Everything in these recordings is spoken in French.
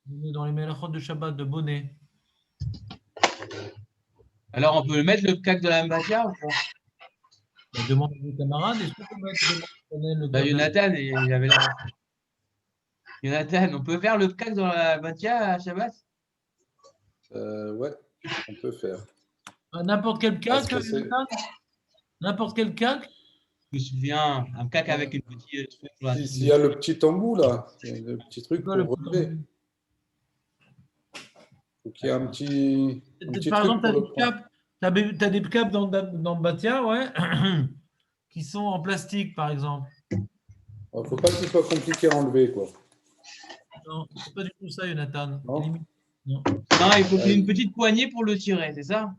On est dans les melachot de Shabbat, de bonnet. Alors, on peut mettre le pkak de la Mbatia ou pas? Demande à vos camarades, est-ce qu'on peut mettre le Bah, câble Jonathan, il avait l'air. Jonathan, on peut faire le pkak dans la Mbatia à Shabbat? Ouais, on peut faire. N'importe quel Parce cac, que c'est- Jonathan? N'importe quel cac? Je me souviens, un pkak avec une petite truc sur la S'il y a le petit embout là, le petit C'est truc quoi pour le relever. problème? Faut qu'il y ait un petit Par truc exemple, tu pour as le des prendre. caps, t'as des caps dans Batia, ouais, qui sont en plastique, par exemple. Faut pas qu'il soit compliqué à enlever, quoi. Non, c'est pas du tout ça, Jonathan. Non. Limite, non. Non, il faut qu'il y ait une petite poignée pour le tirer, c'est ça?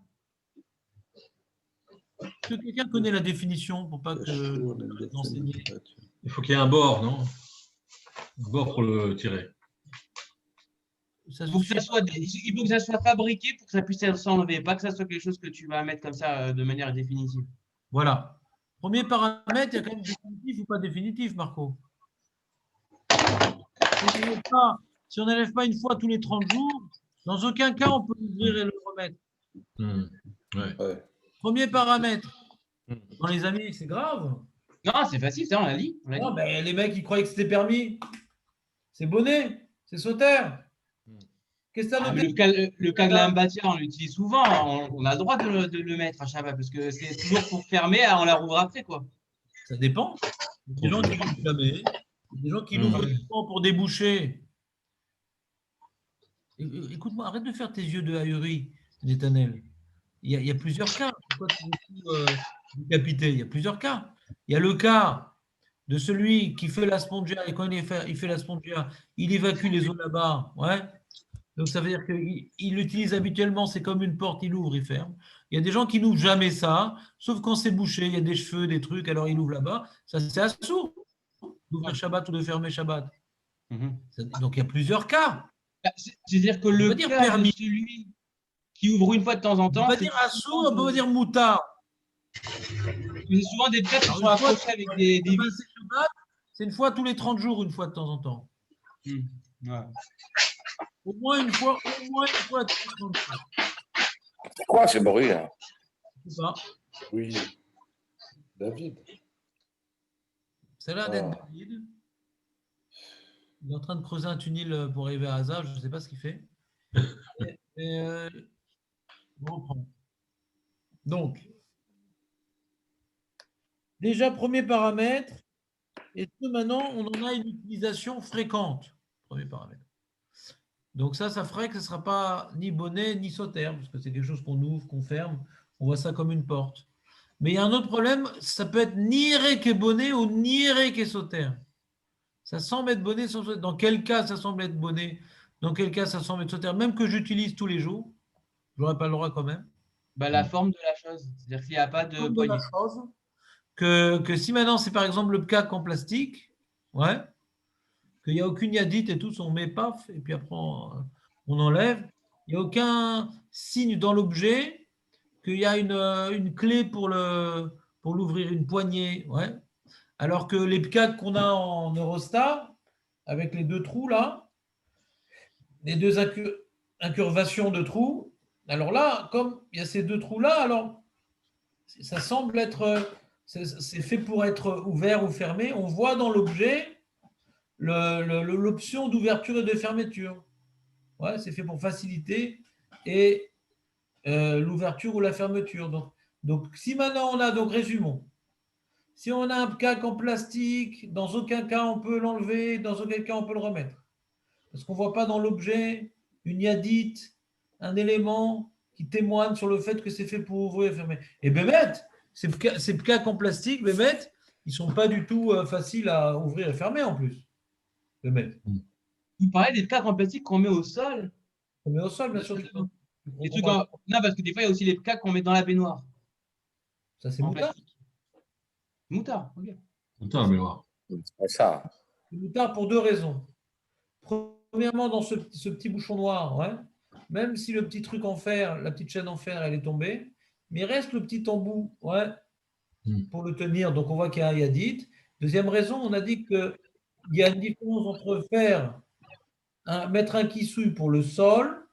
Est-ce que quelqu'un connaît la définition pour pas que l'enseigner? Il faut qu'il y ait un bord, non? Un bord pour le tirer. Ça Il faut que suffit. il faut que ça soit fabriqué pour que ça puisse s'enlever, pas que ça soit quelque chose que tu vas mettre comme ça de manière définitive. Voilà. Premier paramètre, il y a quand même définitif ou pas définitif, Marco. Si on n'enlève pas une fois tous les 30 jours, dans aucun cas, on peut l'ouvrir et le remettre. Ouais. Premier paramètre. Dans les amis, c'est grave. Non, c'est facile, ça, on l'a dit. Non, ben, les mecs, ils croyaient que c'était permis. C'est bonnet, c'est sauterre. Qu'est-ce que tu as noté? Le cas de la Mbatia, on l'utilise souvent. On a le droit de le mettre à Shabbat parce que c'est toujours pour fermer, on la rouvre après, quoi. Ça dépend. Il y a des gens qui l'ouvrent jamais. Il y a des gens qui l'ouvrent uniquement pour déboucher. Écoute-moi, arrête de faire tes yeux de ahuri, Netanel. Il y a plusieurs cas. Pourquoi tu veux tout décapiter? Il y a plusieurs cas. Il y a le cas de celui qui fait la spongia et quand il fait la spongia, il évacue les eaux là-bas. Ouais. Donc ça veut dire qu'il l'utilise habituellement, c'est comme une porte, il ouvre, il ferme. Il y a des gens qui n'ouvrent jamais ça, sauf quand c'est bouché, il y a des cheveux, des trucs, alors il ouvre là-bas. Ça, c'est assourd d'ouvrir Shabbat ou de fermer Shabbat. Donc il y a plusieurs cas. C'est-à-dire que On le peut dire cas permis. de celui qui ouvre une fois de temps en On temps, peut pas c'est dire assourd, on peut pas dire moutard. souvent des cas qui Alors, sont accrochés avec des vis. C'est une fois tous les 30 jours, une fois de temps en temps. Ouais. Au moins une fois tous les 30 jours. C'est quoi ce bruit là? Je sais pas. Oui. David. C'est là d'être David. Il est en train de creuser un tunnel pour arriver à Hazard, je ne sais pas ce qu'il fait. On reprend. Donc, déjà, premier paramètre, est-ce que maintenant on en a une utilisation fréquente? Premier paramètre. Donc ça ferait que ce ne sera pas ni bonnet ni sautère, parce que c'est quelque chose qu'on ouvre, qu'on ferme, on voit ça comme une porte. Mais il y a un autre problème, ça peut être ni que bonnet ou ni que sautère. Ça semble être bonnet sans sautère. Dans quel cas ça semble être bonnet? Dans quel cas ça semble être sautère? Même que j'utilise tous les jours, je n'aurais pas le droit quand même. Bah, la forme de la chose, c'est-à-dire qu'il n'y a pas de poignée. Que si maintenant c'est par exemple le cac en plastique, ouais, qu'il n'y a aucune yadite et tout, on met paf, et puis après on enlève. Il n'y a aucun signe dans l'objet qu'il y a une clé pour l'ouvrir, une poignée, ouais. Alors que les pcacs qu'on a en Eurostar, avec les deux trous là, les deux incurvations de trous, alors là, comme il y a ces deux trous là, alors ça semble être, c'est fait pour être ouvert ou fermé. On voit dans l'objet l'option d'ouverture et de fermeture. Ouais, c'est fait pour faciliter et l'ouverture ou la fermeture. Donc, si maintenant on a, donc résumons, si on a un cac en plastique, dans aucun cas on peut l'enlever, dans aucun cas on peut le remettre. Parce qu'on ne voit pas dans l'objet une yadite, un élément qui témoigne sur le fait que c'est fait pour ouvrir et fermer. Et Bémet, ces cacs en plastique, Bémet, ils ne sont pas du tout faciles à ouvrir et fermer en plus. Bémet. Vous parlez des plaques en plastique qu'on met au sol? On met au sol, bien sûr. Non, parce que des fois, il y a aussi les plaques qu'on met dans la baignoire. Ça, c'est moutard. Moutard, ok. Moutard, la baignoire. C'est ça. C'est moutard pour deux raisons. Premièrement, dans ce petit bouchon noir, ouais, même si le petit truc en fer, la petite chaîne en fer, elle est tombée, mais il reste le petit embout, ouais, pour le tenir. Donc, on voit qu'il y a un yadite. Deuxième raison, on a dit qu'il y a une différence entre faire mettre un kissouille pour le sol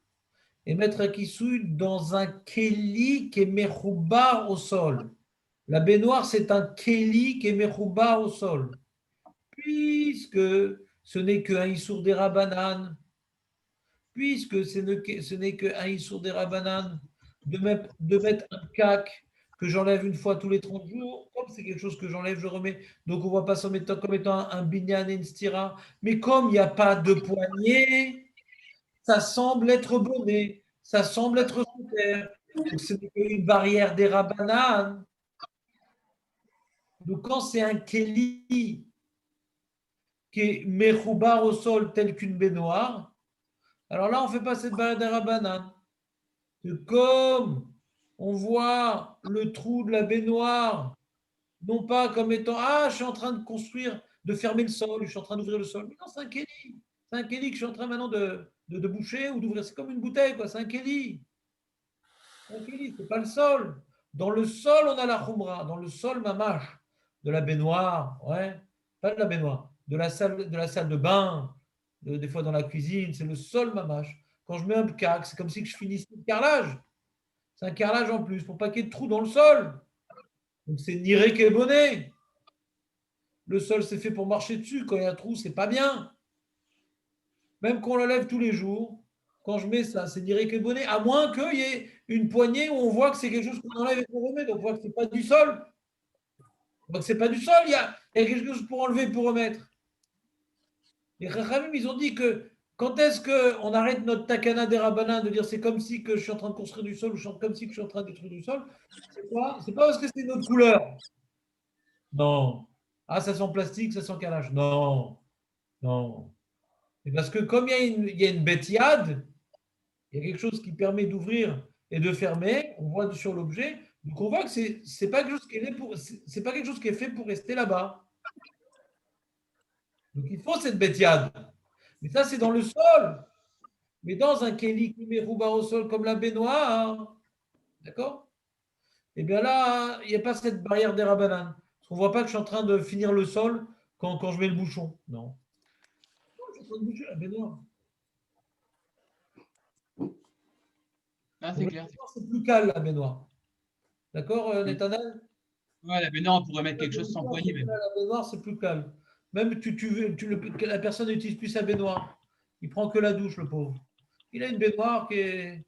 et mettre un kissouille dans un kéli qui est mechoubar au sol. La baignoire, c'est un kéli qui est mechoubar au sol. Puisque ce n'est qu'un issour des rabanan, puisque ce n'est qu'un issour des rabanan, de mettre un cac que j'enlève une fois tous les 30 jours, comme c'est quelque chose que j'enlève, je remets. Donc on ne voit pas ça comme étant un binyan et une stira. Mais comme il n'y a pas de poignée, ça semble être bonnet, ça semble être super. Donc c'est une barrière des rabanan. Donc quand c'est un kéli qui est mechoubar au sol tel qu'une baignoire, alors là on ne fait pas cette barrière des rabanan. Comme on voit le trou de la baignoire, non pas comme étant je suis en train de construire, de fermer le sol, je suis en train d'ouvrir le sol. Mais non, c'est un kéli. C'est un kéli que je suis en train maintenant de boucher ou d'ouvrir. C'est comme une bouteille, quoi. C'est un kéli. C'est un kéli, c'est pas le sol. Dans le sol, on a la khumra. Dans le sol, mamache, de la baignoire, ouais, pas de la baignoire, de la salle de bain, des fois dans la cuisine, c'est le sol mamache. Quand je mets un cac, c'est comme si je finissais le carrelage. C'est un carrelage en plus pour pas qu'il y ait de trous dans le sol. Donc c'est niré bonnet. Le sol, c'est fait pour marcher dessus. Quand il y a un trou, c'est pas bien. Même qu'on le lève tous les jours, quand je mets ça, c'est niré bonnet, à moins qu'il y ait une poignée où on voit que c'est quelque chose qu'on enlève et qu'on remet. Donc on voit que c'est pas du sol. Donc c'est pas du sol, il y a quelque chose pour enlever et pour remettre. Les Chachamim, ils ont dit que quand est-ce qu'on arrête notre takana des rabbinins de dire c'est comme si que je suis en train de construire du sol ou comme si que je suis en train de détruire du sol, c'est quoi? C'est pas parce que c'est notre couleur. Non. Ça sent plastique, ça sent calage. Non. Non. C'est parce que comme il y a une bêtiade, il y a quelque chose qui permet d'ouvrir et de fermer, on voit sur l'objet, donc on voit que c'est pas quelque chose qui est c'est pas quelque chose qui est fait pour rester là-bas. Donc il faut cette bêtiade. Mais ça, c'est dans le sol. Mais dans un kéli qui met rouba au sol comme la baignoire, d'accord? Eh bien là, il n'y a pas cette barrière des rabanan. On ne voit pas que je suis en train de finir le sol quand je mets le bouchon. Non. Je suis en train de boucher la baignoire. C'est clair. C'est plus calme la baignoire. D'accord, Netanel? Ouais, la baignoire, on pourrait mettre quelque chose sans poignée même. La baignoire, c'est plus calme. Même la personne n'utilise plus sa baignoire. Il prend que la douche, le pauvre. Il a une baignoire qui est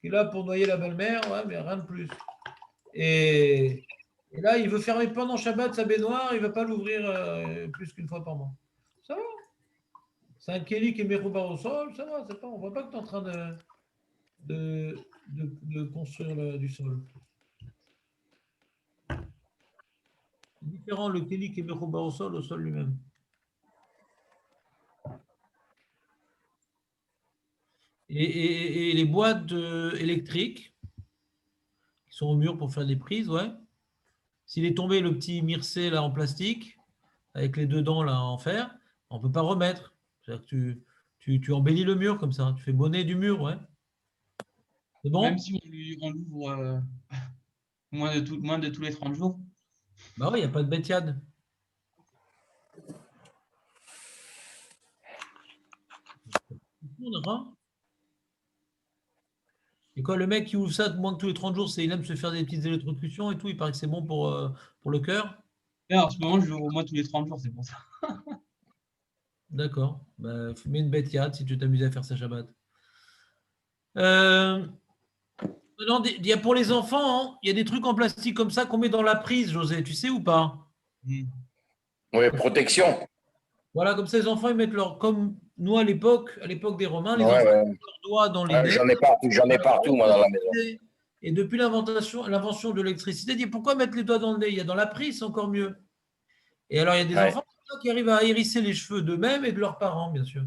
là pour noyer la belle-mère, ouais, mais rien de plus. Et là, il veut fermer pendant Shabbat sa baignoire, il ne va pas l'ouvrir plus qu'une fois par mois. Ça va. C'est un kéli qui est méroubar au sol, ça va, on ne voit pas que tu es en train de construire du sol. C'est différent le kéli qui est méroubar au sol lui-même. Et les boîtes électriques qui sont au mur pour faire des prises, ouais. S'il est tombé le petit mircé là en plastique, avec les deux dents là en fer, on ne peut pas remettre. C'est-à-dire que tu embellis le mur comme ça, tu fais bonnet du mur, ouais. C'est bon? Même si on l'ouvre moins de tous les 30 jours. Bah oui, il n'y a pas de bêtiade. Et quoi, le mec qui ouvre ça moins que tous les 30 jours, il aime se faire des petites électrocutions et tout, il paraît que c'est bon pour le cœur. Là, en ce moment, je l'ouvre au moins tous les 30 jours, c'est pour ça. D'accord. Bah, mets une bêtiade si tu t'amuses à faire ça Shabbat. Non, il y a pour les enfants, hein, il y a des trucs en plastique comme ça qu'on met dans la prise, José, tu sais ou pas? Oui, protection. Voilà, comme ça les enfants, ils mettent comme nous à l'époque des Romains, les Ouais, enfants ouais. mettent leurs doigts dans les nez. J'en ai partout, moi, dans la maison. Et depuis l'invention de l'électricité, dit pourquoi mettre les doigts dans le nez? Il y a dans la prise, c'est encore mieux. Et alors, il y a des enfants qui arrivent à hérisser les cheveux d'eux-mêmes et de leurs parents, bien sûr.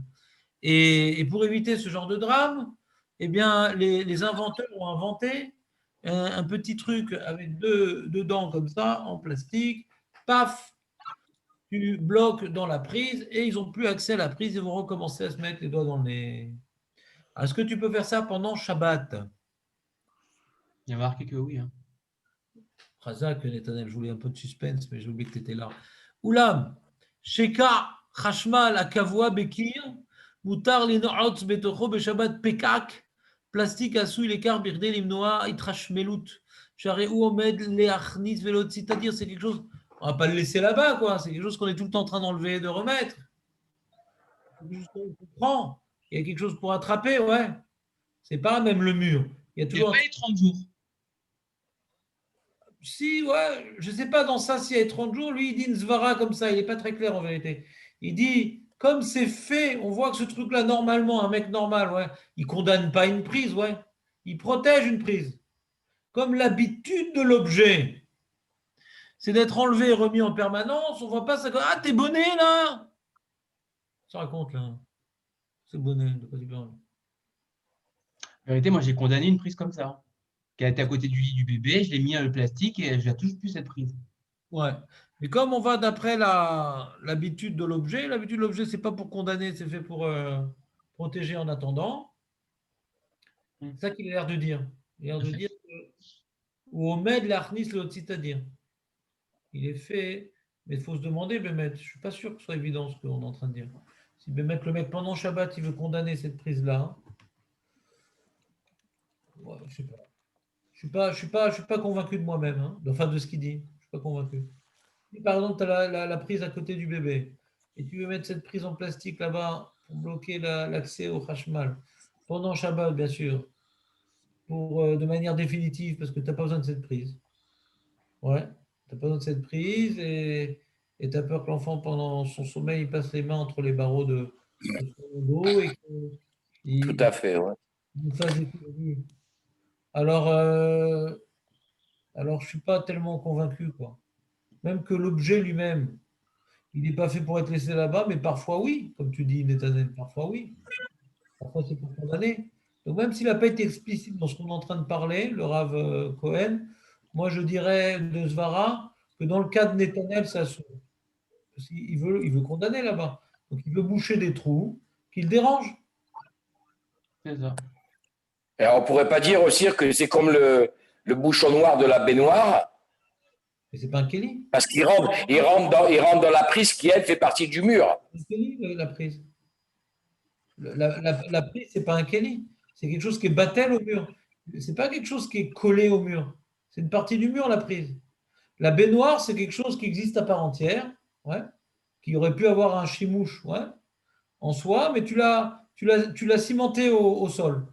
Et pour éviter ce genre de drame, eh bien, les inventeurs ont inventé un petit truc avec deux dents comme ça, en plastique. Paf, tu bloques dans la prise et ils n'ont plus accès à la prise. Ils vont recommencer à se mettre les doigts dans le nez. Est-ce que tu peux faire ça pendant Shabbat? Il y a marqué que oui. Hein. Razak, Netanel, je voulais un peu de suspense, mais j'ai oublié que tu étais là. Oulam, Sheka, Chashmal, Akavua, Bekir, Moutar lino'ot betocho beshabbat pekak, plastique assoui l'écart birdé limnoa itrashmelut. Charé ou omed leachnis velot, c'est-à-dire c'est quelque chose, on va pas le laisser là-bas, quoi. C'est quelque chose qu'on est tout le temps en train d'enlever et de remettre. On comprend. Il y a quelque chose pour attraper, ouais. C'est pas même le mur. Il y a Il n'y a toujours. pas les 30 jours. Si, ouais, je sais pas dans ça s'il y a 30 jours, lui il dit une svara comme ça, il n'est pas très clair en vérité. Il dit, comme c'est fait, on voit que ce truc-là, normalement, un mec normal, ouais, il condamne pas une prise, ouais. Il protège une prise. Comme l'habitude de l'objet, c'est d'être enlevé et remis en permanence, on voit pas ça comme ah, t'es bonnet là. Ça raconte là. C'est bonnet, de quoi tu parles? En vérité, moi, j'ai condamné une prise comme ça, qui a été à côté du lit du bébé. Je l'ai mis dans le plastique et je la touche plus, cette prise. Ouais. Mais comme on va d'après l'habitude de l'objet, c'est pas pour condamner, c'est fait pour protéger en attendant. C'est ça qu'il a l'air de dire. Il a l'air de dire que, ou omed l'arnis le c'est-à-dire. Il est fait, mais il faut se demander, Bémet, je suis pas sûr que ce soit évident ce qu'on est en train de dire. Si Bémet, le mec, pendant Shabbat, il veut condamner cette prise-là, ouais, je sais pas. Je suis pas convaincu de moi-même, hein, enfin de ce qu'il dit. Je suis pas convaincu. Si par exemple, tu as la prise à côté du bébé et tu veux mettre cette prise en plastique là-bas pour bloquer l'accès au Hashmal pendant Shabbat, bien sûr, de manière définitive, parce que tu n'as pas besoin de cette prise. Ouais, tu n'as pas besoin de cette prise et tu as peur que l'enfant, pendant son sommeil, il passe les mains entre les barreaux de son dos et qu'il Tout à fait, ouais. fasse des conneries. Alors, je ne suis pas tellement convaincu, quoi. Même que l'objet lui-même, il n'est pas fait pour être laissé là-bas, mais parfois oui, comme tu dis, Netanel, parfois oui. Parfois c'est pour condamner. Donc même s'il n'a pas été explicite dans ce qu'on est en train de parler, le Rav Cohen, moi je dirais de Svara que dans le cas de Netanel, ça s'ouvre. Parce qu'il veut condamner là-bas. Donc il veut boucher des trous qui le dérangent. C'est ça. Et on pourrait pas dire aussi que c'est comme le bouchon noir de la baignoire, Mais c'est pas un Kelly. parce qu'il rentre dans la prise qui, elle, fait partie du mur. C'est un Kelly, la prise. La prise, c'est pas un Kelly. C'est quelque chose qui est battel au mur. C'est pas quelque chose qui est collé au mur. C'est une partie du mur, la prise. La baignoire, c'est quelque chose qui existe à part entière, ouais, qui aurait pu avoir un chimouche, ouais, en soi, mais tu l'as cimenté au sol.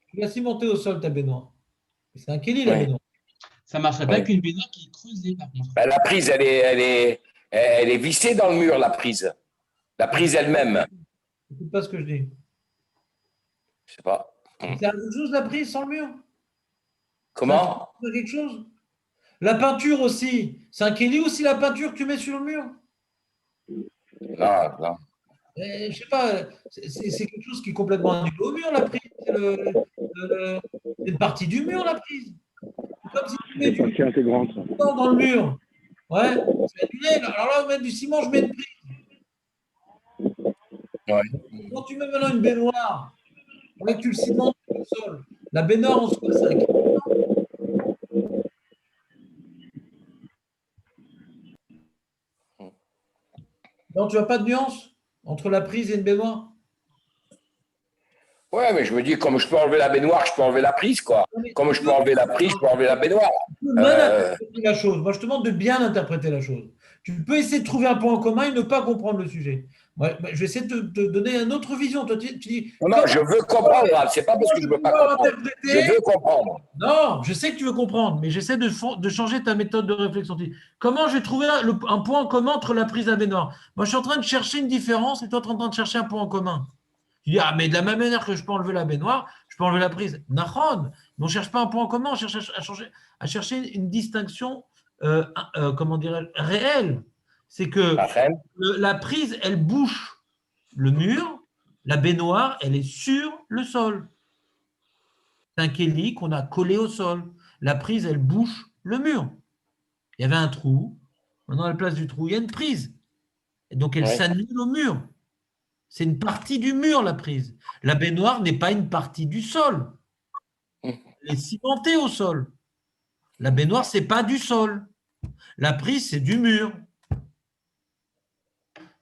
Tu l'as cimenté au sol, ta baignoire. C'est un Kelly, la Ouais. baignoire. Ça marcherait pas avec une baignoire qui est creusée, par contre. Ben, la prise, elle est vissée dans le mur, la prise. La prise elle-même. Écoute pas ce que je dis. Je sais pas. C'est quelque chose, la prise, sans le mur. Comment? C'est quelque chose. La peinture aussi. C'est un Kelly aussi, la peinture que tu mets sur le mur. Non, non. Je sais pas, c'est quelque chose qui est complètement annulé au mur, la prise. C'est une partie du mur, la prise. C'est comme si tu mets du partie intégrante. ciment dans le mur. Ouais, c'est annulé. Alors là, on met du ciment, je mets une prise. Ouais. Quand tu mets maintenant une baignoire, ouais, tu le cimentes sur le sol. La baignoire en soi, c'est un Kelly. Non, tu n'as pas de nuance entre la prise et une baignoire? Ouais, mais je me dis, comme je peux enlever la baignoire, je peux enlever la prise, quoi. Comme je peux enlever la prise, je peux enlever la baignoire. Tu peux mal interpréter la chose. Moi, je te demande de bien interpréter la chose. Tu peux essayer de trouver un point en commun et ne pas comprendre le sujet. Moi, je vais essayer de te donner une autre vision. Toi, tu dis, Non, je veux comprendre, c'est pas parce que je veux pas comprendre. Je veux comprendre. Non, je sais que tu veux comprendre, mais j'essaie de changer ta méthode de réflexion. Tu dis, comment je vais trouver un point en commun entre la prise à baignoire? Moi, je suis en train de chercher une différence et toi, tu es en train de chercher un point en commun. Tu dis, ah, mais de la même manière que je peux enlever la baignoire, je peux enlever la prise. Nahon, mais on ne cherche pas un point en commun, on cherche à chercher une distinction, comment dirais-je, réelle. C'est que la prise, elle bouche le mur, la baignoire, elle est sur le sol. C'est un Kelly qu'on a collé au sol. La prise, elle bouche le mur. Il y avait un trou. Maintenant, à la place du trou, il y a une prise. Et donc, elle s'annule au mur. C'est une partie du mur, la prise. La baignoire n'est pas une partie du sol. Elle est cimentée au sol. La baignoire, ce n'est pas du sol. La prise, c'est du mur.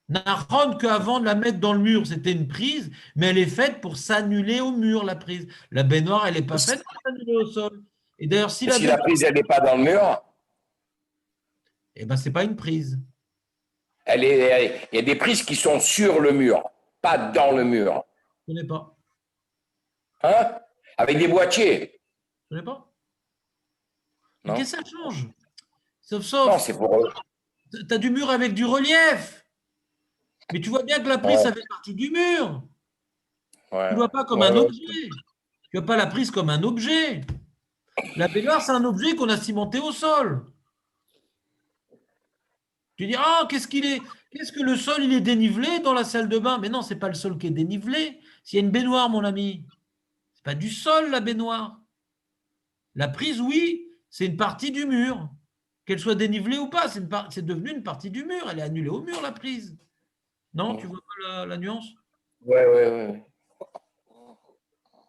Naron, qu'avant de la mettre dans le mur, c'était une prise, mais elle est faite pour s'annuler au mur, la prise. La baignoire, elle n'est pas faite pour s'annuler au sol. Et d'ailleurs, si la Si la baignoire, prise, elle n'est pas dans le mur, eh ben, c'est pas une prise. il y a des prises qui sont sur le mur, pas dans le mur. Je ne connais pas. Hein? Avec des boîtiers. Je ne connais pas. Mais Non, qu'est-ce que ça change? non, Sauf, c'est pour. tu as du mur avec du relief. Mais tu vois bien que la prise, Ouais. ça fait partie du mur. Ouais. Tu ne vois pas comme Ouais, un ouais. objet. Tu vois pas la prise comme un objet. La baignoire, c'est un objet qu'on a cimenté au sol. Tu dis, ah, qu'est-ce que le sol, il est dénivelé dans la salle de bain? Mais non, c'est pas le sol qui est dénivelé. S'il y a une baignoire, mon ami, c'est pas du sol, la baignoire. La prise, oui, c'est une partie du mur. Qu'elle soit dénivelée ou pas, c'est devenu une partie du mur. Elle est annulée au mur, la prise. Non, tu vois pas la nuance? Ouais, ouais, ouais.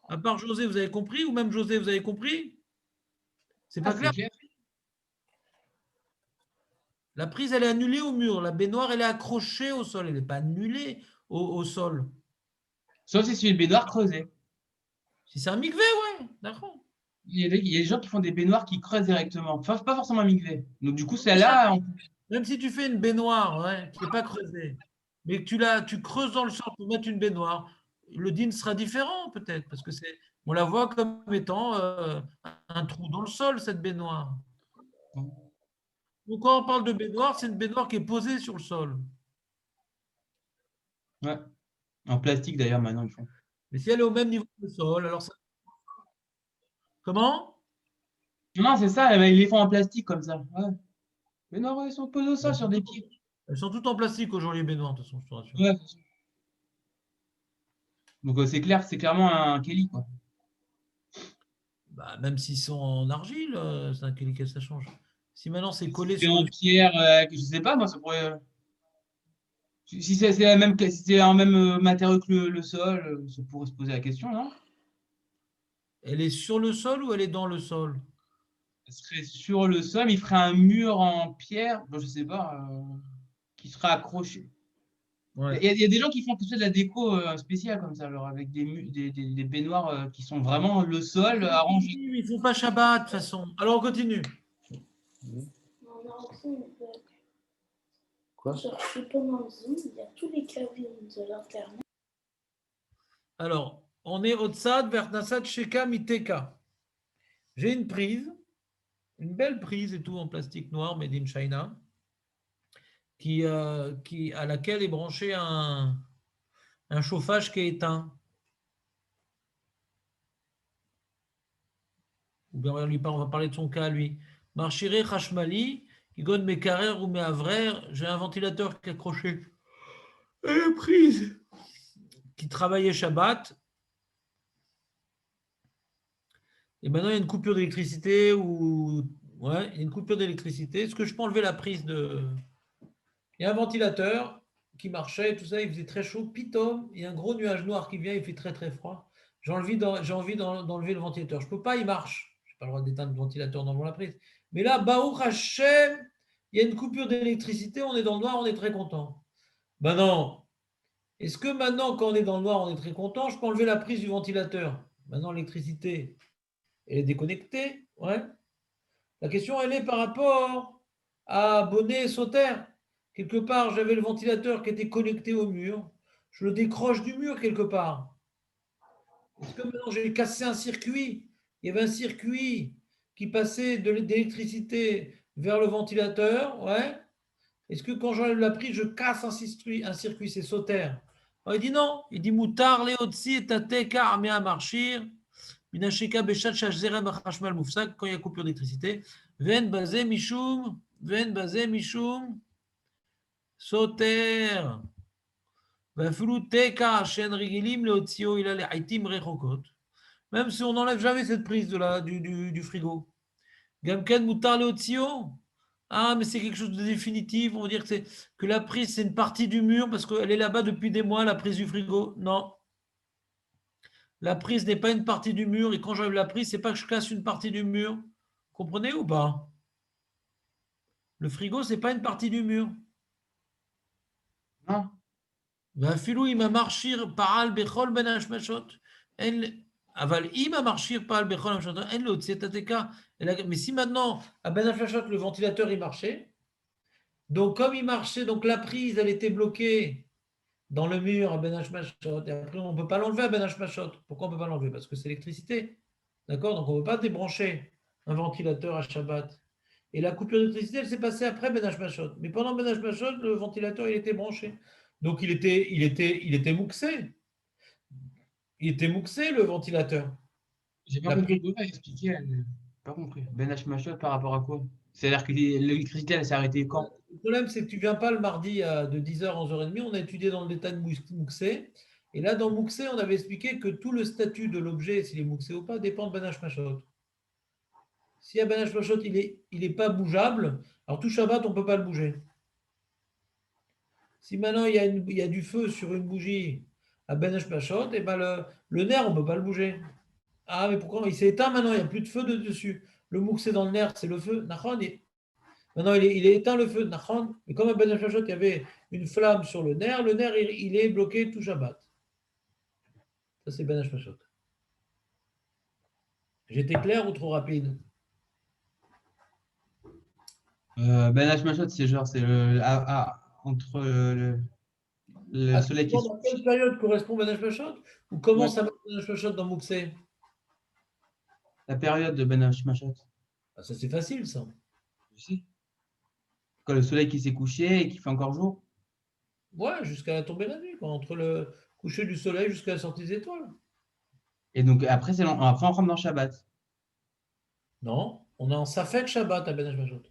À part José, vous avez compris? Ou même José, vous avez compris? C'est pas C'est clair? clair. La prise, elle est annulée au mur. La baignoire, elle est accrochée au sol. Elle n'est pas annulée au sol. Sauf si c'est une baignoire creusée. Si c'est un mikvé, ouais, d'accord. Il y a des gens qui font des baignoires qui creusent directement. Enfin, pas forcément un mikvé. Donc, du coup, celle-là, Même si tu fais une baignoire ouais, qui n'est pas creusée, mais que tu creuses dans le sol pour mettre une baignoire, le din sera différent peut-être, parce que on la voit comme étant un trou dans le sol, cette baignoire. Donc quand on parle de baignoire, c'est une baignoire qui est posée sur le sol. ouais. En plastique d'ailleurs, maintenant, ils font. Mais si elle est au même niveau que le sol, alors ça. Comment? Non, c'est ça, ils les font en plastique comme ça. Ouais. Mais non, ouais, ils sont posés au sol sur des pieds. Elles sont toutes en plastique aujourd'hui, les baignoires, de toute façon, je te rassure. Ouais, c'est sûr. Donc, c'est clair, c'est clairement un Kelly, quoi. Bah, même s'ils sont en argile, c'est un quel ça change. Si maintenant c'est collé C'est sur en le. pierre, je sais pas, moi, ça pourrait. Si c'est la même, si c'est un même matériau que le sol, ça pourrait se poser la question, non? Elle est sur le sol ou elle est dans le sol? Elle serait sur le sol, mais il ferait un mur en pierre, bon, je sais pas, qui serait accroché. Ouais. Il y a des gens qui font de la déco spéciale comme ça, alors avec des baignoires qui sont vraiment le sol arrangé. Ils ne font pas Shabbat de toute façon. Alors on continue. Quoi? Sur je suis pendant Zoom, il y a tous les câbles de l'internet. Alors, on est au Tzad vers Nassad Sheka Miteka. J'ai une prise, une belle prise et tout en plastique noir, made in China, à laquelle est branché un chauffage qui est éteint. Ou bien on va parler de son cas à lui. Marchiré Hashmali, Igon Mekarer ou Meavrer, j'ai un ventilateur qui est accroché. Et une prise qui travaillait Shabbat. Et maintenant, il y a une coupure d'électricité ou. Ouais, il y a une coupure d'électricité. Est-ce que je peux enlever la prise de. Il y a un ventilateur qui marchait, tout ça, il faisait très chaud. Pitom, il y a un gros nuage noir qui vient, il fait très très froid. J'ai envie d'enlever le ventilateur. Je ne peux pas, il marche. Je n'ai pas le droit d'éteindre le ventilateur dans la prise. Mais là, Baruch Hashem, il y a une coupure d'électricité, on est dans le noir, on est très content. Ben non. Est-ce que maintenant, quand on est dans le noir, on est très content, je peux enlever la prise du ventilateur? Maintenant, l'électricité, elle est déconnectée. Ouais. La question, elle est par rapport à Bonnet et Sauter. Quelque part, j'avais le ventilateur qui était connecté au mur. Je le décroche du mur quelque part. Est-ce que maintenant j'ai cassé un circuit? Il y avait un circuit qui passait de l'électricité vers le ventilateur. Ouais. Est-ce que quand j'enlève la prise, je casse un circuit? C'est Sauter. Il dit non. Il dit Moutar, Léotsi et Tateka, Armé à marchir. Minasheka Beshat Shazerem Hashmal Moufsak, quand il y a coupure d'électricité. Ven Bazé Mishum. Sauter. Même si on n'enlève jamais cette prise du frigo. Gamken Moutar Leotzio. Ah, mais c'est quelque chose de définitif. On va dire que la prise, c'est une partie du mur parce qu'elle est là-bas depuis des mois, la prise du frigo. Non. La prise n'est pas une partie du mur. Et quand j'enlève la prise, c'est pas que je casse une partie du mur. Comprenez ou pas? Le frigo, c'est pas une partie du mur. Non. ואפילו אם המכשיר פעל בכל בין השמשות, אבל אם המכשיר פעל בכל השמשות, אין להוציא את התקה. Mais si maintenant, à Ben Hashmashot, le ventilateur, il marchait, donc comme il marchait, donc la prise, elle était bloquée dans le mur à Ben Hashmashot, et après, on ne peut pas l'enlever à Ben Hashmashot. Pourquoi on ne peut pas l'enlever? Parce que c'est l'électricité. D'accord? Donc on ne peut pas débrancher un ventilateur à Shabbat. Et la coupure d'électricité, elle s'est passée après Ben Hashmashot. Mais pendant Ben Hashmashot, le ventilateur, il était branché. Donc il était mouxé. Il était mouxé, le ventilateur. J'ai pas La compris. Vous pouvez expliquer? Pas compris. Ben Hashmashot par rapport à quoi? C'est-à-dire que l'électricité, elle s'est arrêtée quand? Le problème, c'est que tu ne viens pas le mardi de 10h à 11h30. On a étudié dans le détail de Mouxé. Et là, dans Mouxé, on avait expliqué que tout le statut de l'objet, s'il est Mouxé ou pas, dépend de Ben Hashmashot. Si à Ben Hashmashot, il est pas bougeable, alors tout Shabbat, on ne peut pas le bouger. Si maintenant il y a du feu sur une bougie à Ben Hashmashot, et ben le nerf, on ne peut pas le bouger. Ah, mais pourquoi? Il s'est éteint maintenant, il n'y a plus de feu dessus. Le Mouxé dans le nerf, c'est le feu. Maintenant, il est éteint le feu. Mais comme à Ben Hashmashot, il y avait une flamme sur le nerf il est bloqué tout Shabbat. Ça, c'est Ben Hashmashot. J'étais clair ou trop rapide? Ben Hashmashot, c'est genre, c'est entre le soleil qui se Dans quelle période correspond Ben Hashmashot? Ou comment ça va Ben Hashmashot dans Mouxé? La période de Ben Hashmashot. Ah, ça, c'est facile, ça. Je sais. Quand le soleil qui s'est couché et qui fait encore jour. Ouais, jusqu'à la tombée de la nuit, quoi, entre le coucher du soleil jusqu'à la sortie des étoiles. Et donc après, après on rentre dans Shabbat. Non, on est en Safek Shabbat à Ben Hashmashot.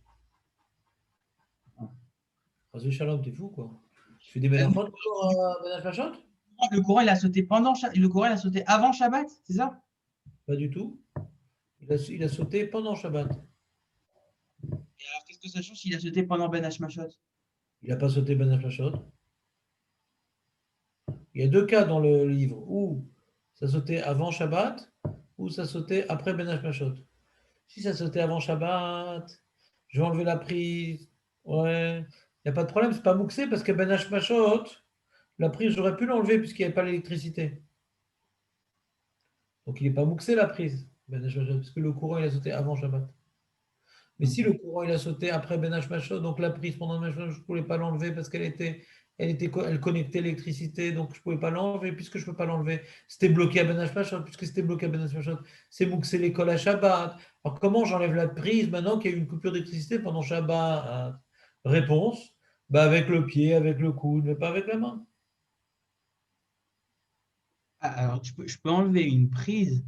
Vas-y, Shalom, t'es fou, quoi. Tu fais des mélanges à Ben Hashmashot? Le courant, il a sauté le courant, il a sauté avant Shabbat, c'est ça? Pas du tout. Il a sauté pendant Shabbat. Et alors, qu'est-ce que ça change s'il a sauté pendant Ben Hashmashot? Il n'a pas sauté Ben Hashmashot. Il y a deux cas dans le livre où ça sautait avant Shabbat ou ça sautait après Ben Hashmashot. Si ça sautait avant Shabbat, je vais enlever la prise. Ouais, il n'y a pas de problème, c'est pas mouxé parce que Ben Hashmashot, la prise, j'aurais pu l'enlever puisqu'il n'y avait pas l'électricité. Donc il n'est pas mouxé la prise, Ben Hashmashot, parce que le courant il a sauté avant Shabbat. Mais si le courant il a sauté après Ben Hashmashot, donc la prise pendant Ben Hashmashot, je ne pouvais pas l'enlever parce elle connectait l'électricité, donc je ne pouvais pas l'enlever. Puisque je ne peux pas l'enlever, c'était bloqué à Ben Hashmashot. Puisque c'était bloqué à Ben Hashmashot, c'est mouxé l'école à Shabbat. Alors comment j'enlève la prise maintenant qu'il y a eu une coupure d'électricité pendant Shabbat? Réponse, avec le pied, avec le coude, mais pas avec la main. Alors, je peux enlever une prise.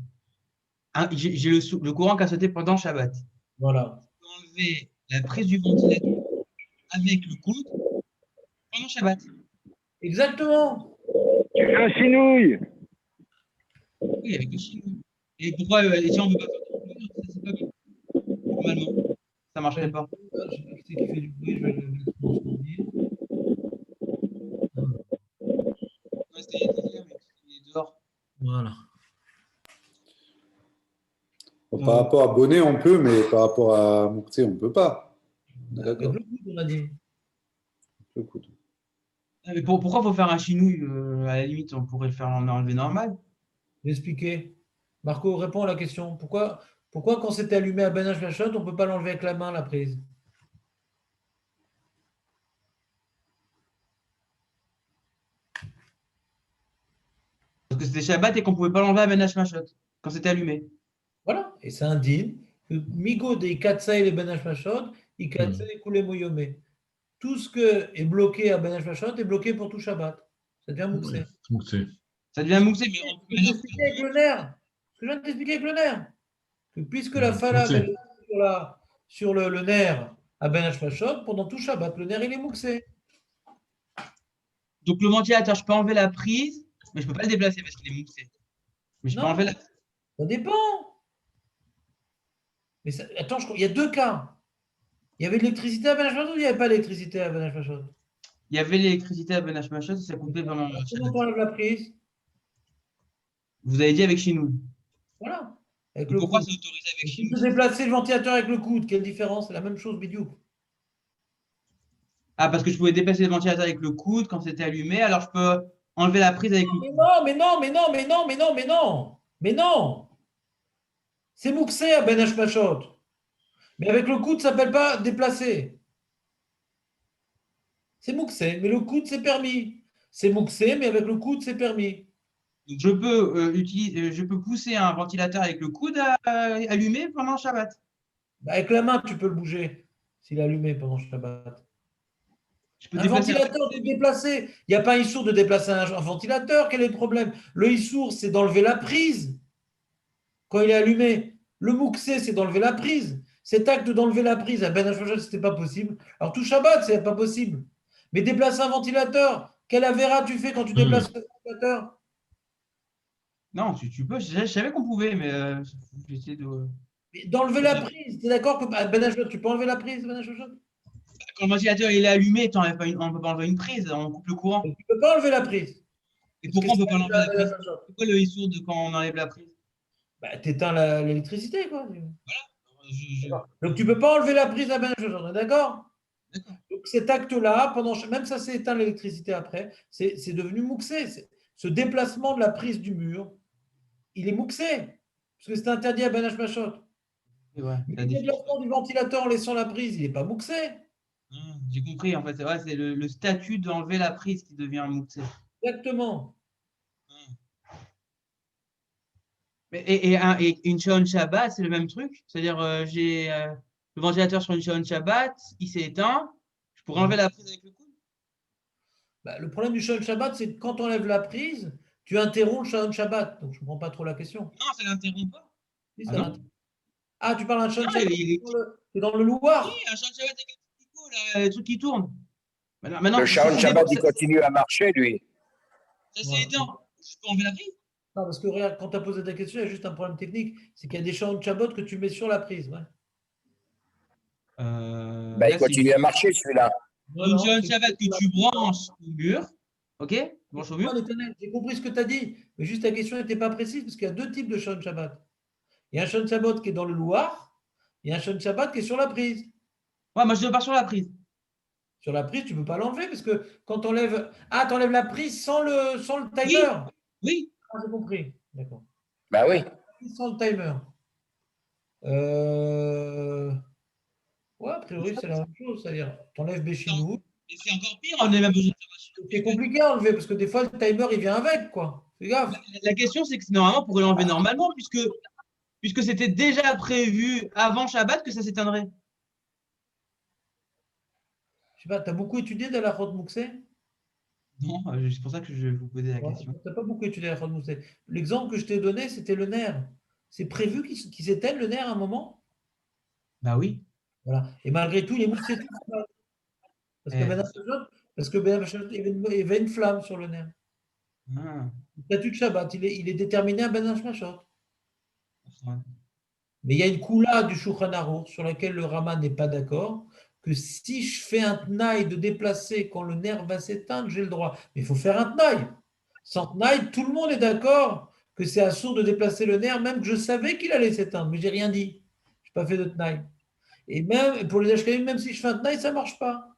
J'ai le courant qui a sauté pendant Shabbat. Voilà. Je peux enlever la prise du ventilateur avec le coude pendant Shabbat. Exactement. Tu fais un chinouille. Oui, avec le chinouille. Et pourquoi, si on ne veut pas faire ça, c'est pas bien. Normalement, ça ne marcherait pas. Je sais pas qui fait du bruit, je vais le mettre dans ce qu'on dit. Ouais, c'était hier, mais il est dehors. Voilà. Bon, par rapport à Bonnet, on peut, mais par rapport à Mouxé, on ne peut pas. Avec le coude, on a dit. Le coude. Mais pourquoi il faut faire un chinouille? À la limite, on pourrait le faire en enlever normal. Je vais expliquer. Marco, réponds à la question. Pourquoi quand c'était allumé à Ben Hashmashot, on ne peut pas l'enlever avec la main, la prise? Parce que c'était Shabbat et qu'on ne pouvait pas l'enlever à Ben Hashmashot quand c'était allumé. Voilà. Et c'est un din. Migo de Ikatsai et Ben Hashmashot, Ikatsai et Kule Moyome. Tout ce qui est bloqué à Ben Hashmashot est bloqué pour tout Shabbat. Ça devient mouxé. Mouxé. Ça devient mouxé, mais on peut Ce que je viens d'expliquer avec le nerf. Ce que je viens d'expliquer avec le nerf. Que puisque la falabe Mouxé. est sur le nerf à Ben Hashmashot, pendant tout Shabbat, le nerf il est mouxé. Donc le ventilateur, je peux enlever la prise, mais je ne peux pas le déplacer parce qu'il est mouxé. Mais je peux Non. enlever Ça dépend. Mais attends, il y a deux cas. Il y avait de l'électricité à Ben Hashmashot ou il n'y avait pas d'électricité à Ben Hashmashot? Il y avait l'électricité à Ben Hashmashot et ça coupait pendant Comment Shabbat. on enlève la prise? Vous avez dit avec Chinou. Voilà. Avec Et le pourquoi coude. c'est autorisé avec Tu Chinou? peux déplacer le ventilateur avec le coude. Quelle différence? C'est la même chose, bidou. Ah, parce que je pouvais déplacer le ventilateur avec le coude quand c'était allumé, alors je peux enlever la prise avec le Mais coude. non, mais non, mais non, mais non, mais non, mais non, mais non. C'est mouxé à Ben Hashmashot. Mais avec le coude, ça s'appelle pas déplacer. C'est mouxé, mais le coude, c'est permis. C'est mouxé, mais avec le coude, c'est permis. Donc, je peux pousser un ventilateur avec le coude allumé pendant Shabbat. Bah, avec la main, tu peux le bouger s'il est allumé pendant Shabbat. Je peux Un déplacer la ventilateur, de déplacer. Il n'y a pas un issour de déplacer un ventilateur. Quel est le problème? Le issour, c'est d'enlever la prise quand il est allumé. Le mouxé, c'est d'enlever la prise. Cet acte d'enlever la prise à Ben Hashmashot, ce n'était pas possible. Alors tout Shabbat, ce n'est pas possible. Mais déplacer un ventilateur, quelle avéra tu fais quand tu déplaces le ventilateur? Non, tu peux. Je savais qu'on pouvait, mais j'ai essayé de. Mais d'enlever la prise. Tu es d'accord que à Ben Hashmashot, tu peux enlever la prise, Ben Hashmashot? Quand le ventilateur il est allumé, on ne peut pas enlever une prise, on coupe le courant. Tu ne peux pas enlever la prise. Et Parce que pourquoi on ne peut pas c'est enlever la Ben prise? Hashmashot. C'est quoi le issour de quand on enlève la prise? Bah, tu éteins l'électricité, quoi. Je- Donc tu ne peux pas enlever la prise à Ben Hashmashot, on est d'accord? D'accord. Donc cet acte-là, même ça s'est éteint l'électricité après, c'est devenu mouxé. Ce déplacement de la prise du mur, il est mouxé. Parce que c'est interdit à Ben Hashmashot. C'est vrai, Mais la le définition. déplacement du ventilateur en laissant la prise, il n'est pas mouxé. J'ai compris, en fait, c'est vrai, c'est le statut d'enlever la prise qui devient mouxé. Exactement. Et une Shaon Shabbat, c'est le même truc? C'est-à-dire, j'ai le ventilateur sur une Shaon Shabbat, il s'est éteint, je pourrais enlever la prise avec le coude? Bah, le problème du Shalom Shabbat, c'est que quand on enlève la prise, tu interromps le Shalom Shabbat. Donc je ne comprends pas trop la question. Non, ça l'interrompt pas. Si, Ah ça non? l'interrompt. Ah, tu parles d'un Shalom Non, Shabbat c'est dans le Loir? oui, un Shaon Shabbat avec un petit picot, là, le truc qui tourne. Maintenant, Le Shaon Shabbat, il continue à marcher, lui. ça s'est éteint. Je peux enlever la prise? Non, parce que regarde, quand tu as posé ta question, il y a juste un problème technique. C'est qu'il y a des Shalom Shabbat que tu mets sur la prise. Ouais. Bah, il Là, c'est continue à marcher, celui-là. Non, une non, Shaon c'est- Shabbat que tu branches au mur. OK? Branche au mur. J'ai compris ce que tu as dit, mais juste ta question n'était pas précise parce qu'il y a deux types de Shalom Shabbat. Il y a un Shalom Shabbat qui est dans le Loir, il y a un Shalom Shabbat qui est sur la prise. Ouais, moi, je pars sur la prise. Sur la prise, tu ne peux pas l'enlever parce que quand tu enlèves. Ah, tu enlèves la prise sans le timer. Oui. Ah, j'ai compris. D'accord. Bah oui. Sans le timer. Ouais, a priori, c'est la même chose. C'est-à-dire, tu enlèves Béchinou. Et c'est encore pire, on a même besoin de C'est compliqué à enlever parce que des fois, le timer, il vient avec, quoi. Fais gaffe. La question, c'est que normalement, on pourrait l'enlever normalement, puisque c'était déjà prévu avant Shabbat que ça s'éteindrait. Je sais pas, tu as beaucoup étudié de la Chod Mouxé? Non, c'est pour ça que je vais vous poser la question. Tu n'as pas beaucoup étudié la Chod Mouxé. L'exemple que je t'ai donné, c'était le nerf. C'est prévu qu'il s'éteigne le nerf à un moment? Bah oui. Voilà. Et malgré tout, il est mouxé tout. Parce que Eh. Ben Hashmashot, il y avait une flamme sur le nerf. Ah. Le statut de Shabbat, il est déterminé à Ben Hashmashot. Ouais. Mais il y a une coula du Shulchan Aruch sur laquelle le Rama n'est pas d'accord, que si je fais un tnaï de déplacer quand le nerf va s'éteindre, j'ai le droit. Mais il faut faire un tnaï. Sans tnaï, tout le monde est d'accord que c'est assourd de déplacer le nerf, même que je savais qu'il allait s'éteindre, mais j'ai rien dit. Je n'ai pas fait de tnaï. Et même pour les Ashkenazim, même si je fais un tnaï, ça ne marche pas.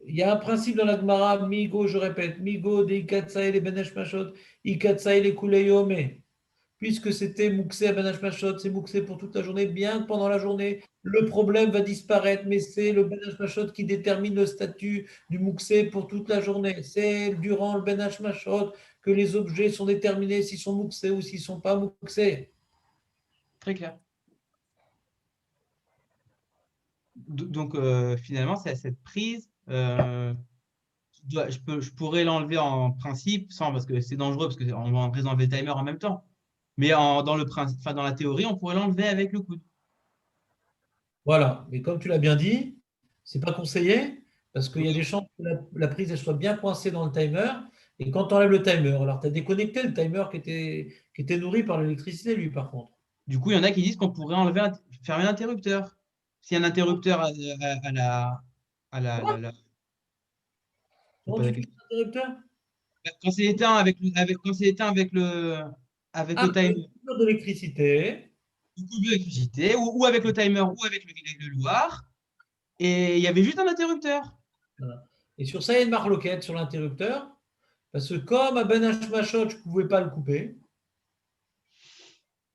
Il y a un principe dans la Gemara, migo, je répète, migo de ikatsaï les benesh mashot, ikatsaï les kuleyome. Puisque c'était mouxé à Ben Hashmashot, c'est mouxé pour toute la journée, bien que pendant la journée, le problème va disparaître, mais c'est le Ben Hashmashot qui détermine le statut du mouxé pour toute la journée. C'est durant le Ben Hashmashot que les objets sont déterminés s'ils sont mouxés ou s'ils ne sont pas mouxés. Très clair. Donc, finalement, c'est à cette prise. Je pourrais l'enlever en principe, sans, parce que c'est dangereux, parce qu'on va enlever le timer en même temps. Mais dans la théorie, on pourrait l'enlever avec le coude. Voilà, mais comme tu l'as bien dit, ce n'est pas conseillé, parce qu'il y a des chances que la prise elle soit bien coincée dans le timer, et quand tu enlèves le timer, alors tu as déconnecté le timer qui était nourri par l'électricité, lui, par contre. Du coup, il y en a qui disent qu'on pourrait fermer l'interrupteur. S'il y a un interrupteur à la- Comment tu fais l'interrupteur? Quand c'est éteint avec le timer, Coupure d'électricité. une coupure d'électricité, ou avec le timer, ou avec le Loir, Et il y avait juste un interrupteur. Voilà. Et sur ça, il y a une marloquette sur l'interrupteur, parce que comme à Ben Hashmashot, je ne pouvais pas le couper,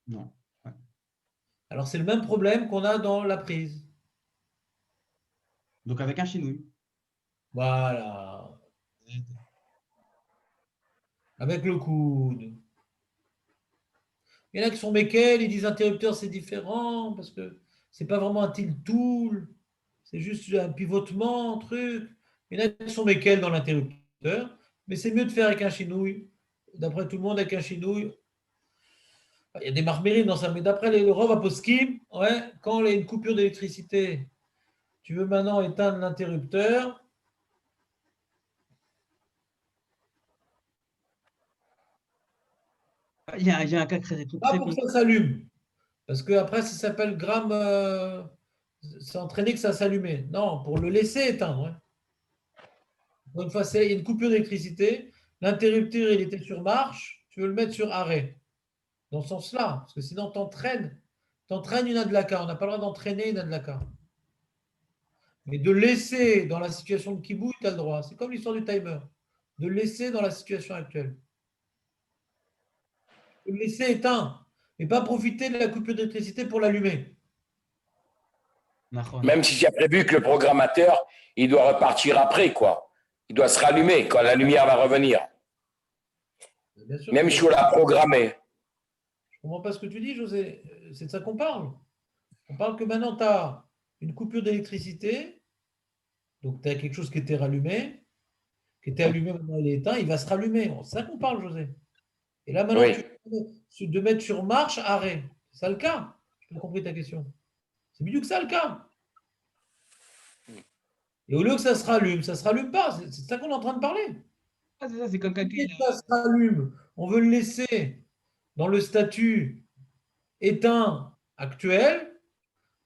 Non. alors c'est le même problème qu'on a dans la prise. Donc avec un chinouille. Voilà. Avec le coude. Il y en a qui sont méquels, ils disent interrupteur, c'est différent, parce que c'est pas vraiment un tilt tool, c'est juste un pivotement, un truc. Il y en a qui sont méquels dans l'interrupteur, mais c'est mieux de faire avec un chinouille. D'après tout le monde, avec un chinouille, il y a des marmérines dans ça, mais d'après le Rov à Poskim, ouais, quand il y a une coupure d'électricité, tu veux maintenant éteindre l'interrupteur, Il y a un cas très, pas très pour que concret. ça s'allume, parce que après, ça s'appelle gramme, c'est entraîné que ça s'allumait. Non, pour le laisser éteindre. Ouais. Encore une fois, il y a une coupure d'électricité, l'interrupteur, il était sur marche, tu veux le mettre sur arrêt. Dans ce sens-là, parce que sinon, tu entraînes une adlaka. On n'a pas le droit d'entraîner une adlaka. Mais de laisser dans la situation de kibouille, tu as le droit. C'est comme l'histoire du timer. De laisser dans la situation actuelle. De le laisser éteint. Et pas profiter de la coupure d'électricité pour l'allumer. Même si j'ai prévu que le programmateur, il doit repartir après, quoi. Il doit se rallumer quand la lumière va revenir. Bien sûr, Même si on l'a programmé. je ne comprends pas ce que tu dis, José. C'est de ça qu'on parle. On parle que maintenant, tu as une coupure d'électricité. Donc, tu as quelque chose qui était rallumé, qui était allumé, maintenant il est éteint, il va se rallumer. C'est ça qu'on parle, José. Et là, maintenant, Oui. tu de mettre sur marche, arrêt. C'est ça le cas. Je n'ai pas compris ta question. C'est mieux que ça le cas. Et au lieu que ça se rallume pas. C'est ça qu'on est en train de parler. Ah, c'est ça, c'est comme quelqu'un. Si ça se rallume, on veut le laisser dans le statut éteint actuel,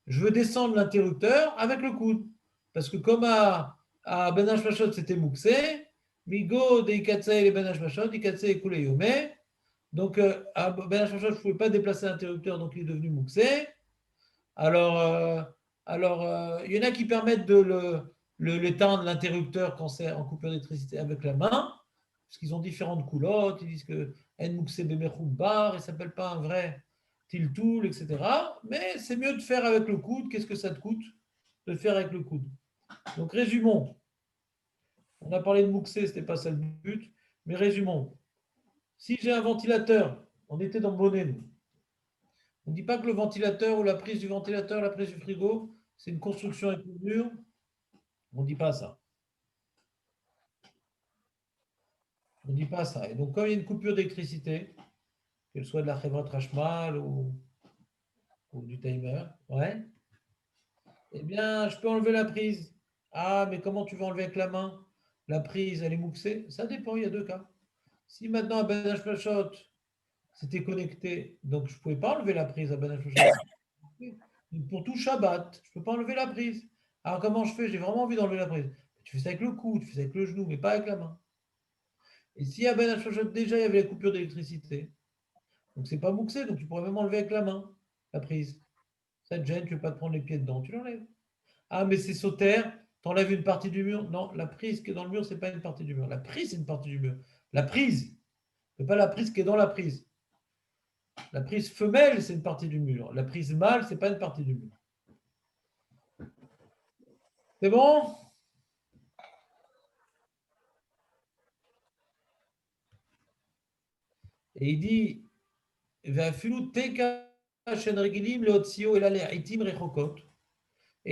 je veux descendre l'interrupteur avec le coude. Parce que comme à Ben Hashmashot, c'était Mouxé, Migo, de Ikatse et Ben Hashmashot, Ikatse et Kuleyome. Donc, à Ben Hashmashot, je ne pouvais pas déplacer l'interrupteur, donc il est devenu Mouxé. Alors, il y en a qui permettent de l'éteindre, l'interrupteur, quand c'est en coupure d'électricité avec la main, parce qu'ils ont différentes coulottes, ils disent que En-Mouxé Bemechoumbar, il ne s'appelle pas un vrai Tiltoul, etc. Mais c'est mieux de faire avec le coude. Qu'est-ce que ça te coûte de faire avec le coude? Donc, résumons. On a parlé de Mouxé, ce n'était pas ça le but, mais résumons. Si j'ai un ventilateur, on était dans Bonnet, nous. On ne dit pas que le ventilateur ou la prise du ventilateur, la prise du frigo, c'est une construction avec le mur. On ne dit pas ça. On ne dit pas ça. Et donc, quand il y a une coupure d'électricité, qu'elle soit de la Chevron Hachmal ou du timer, ouais, eh bien, je peux enlever la prise. Ah, mais comment tu vas enlever avec la main? La prise, elle est mouxée? Ça dépend, il y a deux cas. Si maintenant, à Ben Hashmashot, c'était connecté, donc je ne pouvais pas enlever la prise à Ben Hashmashot. Pour tout Shabbat, je ne peux pas enlever la prise. Alors, comment je fais? J'ai vraiment envie d'enlever la prise. Tu fais ça avec le coude, tu fais ça avec le genou, mais pas avec la main. Et si à Ben Hashmashot, déjà, il y avait la coupure d'électricité, donc c'est pas mouxé, donc tu pourrais même enlever avec la main, la prise. Ça te gêne, tu ne veux pas te prendre les pieds dedans, tu l'enlèves. Ah, mais c'est sautaire, tu enlèves une partie du mur. Non, la prise qui est dans le mur, ce n'est pas une partie du mur. La prise, c'est une partie du mur. La prise, ce n'est pas la prise qui est dans la prise. La prise femelle, c'est une partie du mur. La prise mâle, ce n'est pas une partie du mur. C'est bon? Et il dit, et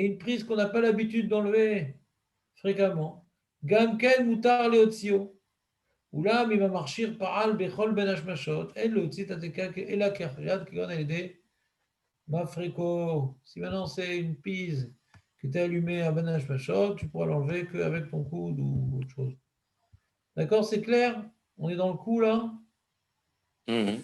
une prise qu'on n'a pas l'habitude d'enlever fréquemment. Gamken mutar leotzio. אולם אם המכשיר פעל בכל בין השמשות, אין להוציא את התקה אלא כאחד כגון על ידי מפריקו. Si maintenant c'est une prise qui était allumée à Ben Hashmashot, tu pourras l'enlever qu'avec ton coude ou autre chose. D'accord, c'est clair? On est dans le coup là? Mhm.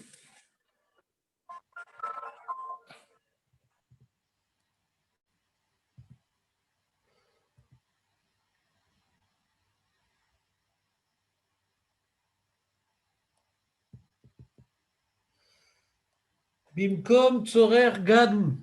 Bimkom tzorer gadl.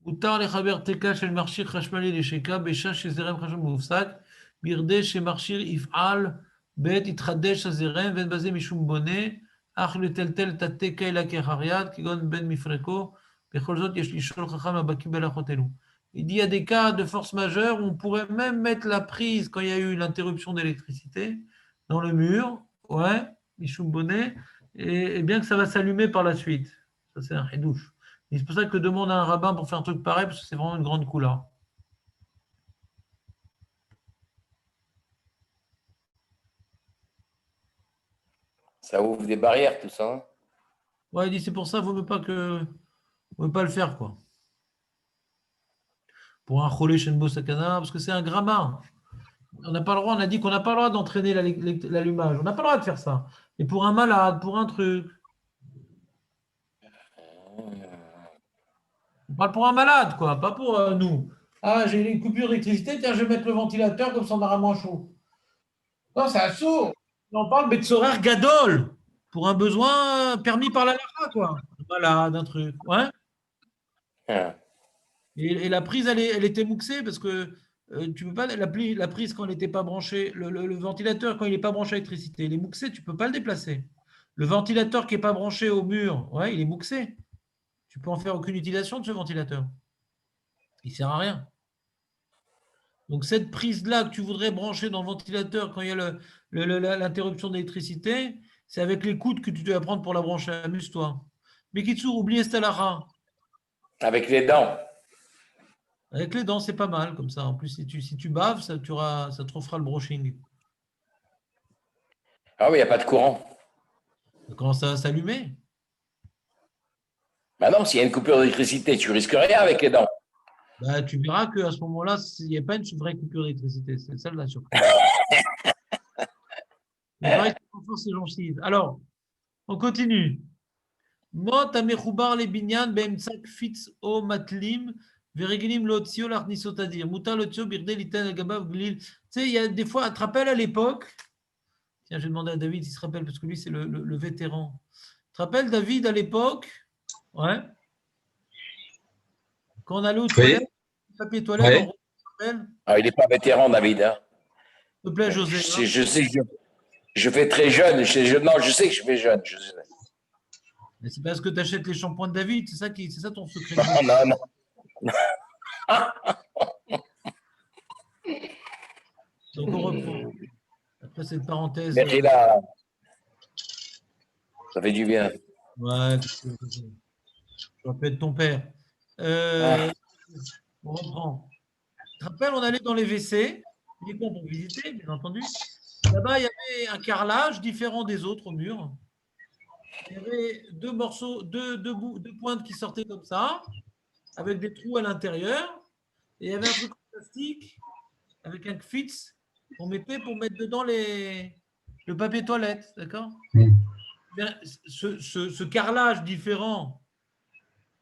Utar lechaber teka shel marshir chashmali lesheka besha shezerem chashmal mufsak birde shemarshir if'al bet itchadesh hazerem ven baze mishum boneh ach leteltel את התקע אל הכחריית כגון בין מפרקו בכל זאת יש לשאול חכם הבקיא בהלכות אלו. Il dit il y a des cas de force majeure où on pourrait même mettre la prise quand il y a eu l'interruption d'électricité dans le mur, ouais, mishum boneh, et bien que ça va s'allumer par la suite. Ça c'est un chidouche. Et c'est pour ça que demande à un rabbin pour faire un truc pareil, parce que c'est vraiment une grande couleur. Ça ouvre des barrières, tout ça. Hein. Ouais, il dit c'est pour ça, il ne faut pas le faire, quoi. Pour un cholé shenbo sakana, parce que c'est un gramma. On n'a pas le droit, on a dit qu'on n'a pas le droit d'entraîner l'allumage. On n'a pas le droit de faire ça. Et pour un malade, pour un truc. On parle pour un malade, quoi, pas pour nous. Ah, j'ai une coupure d'électricité, tiens, je vais mettre le ventilateur comme ça on aura moins chaud. Non, c'est un sourd. On parle Betzorer Gadol, pour un besoin permis par la halakha, quoi. Un malade, un truc. Ouais. Et la prise, elle était mouxée parce que tu peux pas, la prise, quand elle n'était pas branchée, le ventilateur, quand il n'est pas branché à l'électricité, il est mouxé, tu ne peux pas le déplacer. Le ventilateur qui n'est pas branché au mur, ouais, il est mouxé. Tu peux en faire aucune utilisation de ce ventilateur. Il ne sert à rien. Donc cette prise-là que tu voudrais brancher dans le ventilateur quand il y a l'interruption d'électricité, c'est avec les coudes que tu dois prendre pour la brancher. Amuse-toi. Mais Kitsour, oublie Estalara. Avec les dents. Avec les dents, c'est pas mal comme ça. En plus, si tu baves, ça te refera le brushing. Ah oui, il n'y a pas de courant. Comment ça va s'allumer? Bah non, s'il y a une coupure d'électricité, tu risques rien avec les dents. Bah, tu verras qu'à ce moment-là, il n'y a pas une vraie coupure d'électricité. C'est ça la surprise. Mais pareil, tu renforces les gencives. Alors, on continue. Mot amechoubar le binyan be'emtsak fitz o matlim veregilim lotzio l'arnisotadir. Mutar lotzio birde liten agabav glil. Tu sais, il y a des fois, tu te rappelles à l'époque, tiens, j'ai demandé à David s'il se rappelle, parce que lui, c'est le vétéran. Tu te rappelles, David, à l'époque, ouais, quand on allait aux toilettes, papier toilette, Ah, il n'est pas vétéran, David. Hein. S'il te plaît, José. Je sais que je fais très jeune. Non, je sais que je fais jeune. Mais c'est parce que tu achètes les shampoings de David, c'est ça ton secret. Non. Donc on reprend. Après cette parenthèse. Mais là, ça fait du bien. Ouais, je rappelle ton père. On reprend. Tu te rappelles, on allait dans les WC, les comptes pour visiter, bien entendu. Là-bas, il y avait un carrelage différent des autres au mur. Il y avait deux morceaux, deux pointes qui sortaient comme ça, avec des trous à l'intérieur. Et il y avait un truc en plastique avec un kfitz qu'on mettait pour mettre dedans le papier toilette. D'accord? Ce carrelage différent